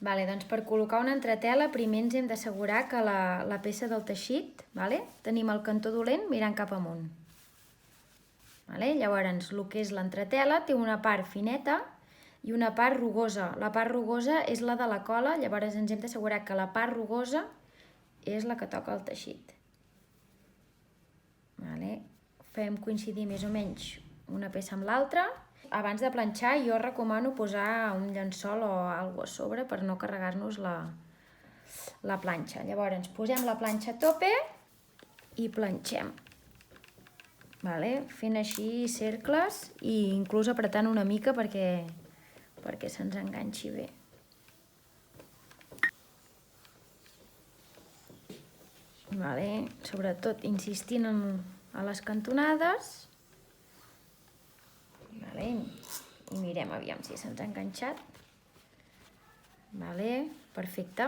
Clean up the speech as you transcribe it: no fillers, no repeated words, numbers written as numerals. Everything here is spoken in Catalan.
Vale, doncs per col·locar una entretela primer ens hem d'assegurar que la peça del teixit, tenim el cantó dolent mirant cap amunt. Llavors, el que és l'entretela té una part fineta i una part rugosa. La part rugosa és la de la cola, llavors ens hem d'assegurar que la part rugosa és la que toca el teixit. Fem coincidir més o menys una peça amb l'altra. Abans de planxar jo recomano posar un llençol o alguna cosa a sobre per no carregar-nos la planxa. Llavors posem la planxa a tope i planxem. Fent així cercles i inclús apretant una mica perquè se'ns enganxi bé. Sobretot insistint a les cantonades. I mirem aviam si se'ns ha enganxat. Perfecte.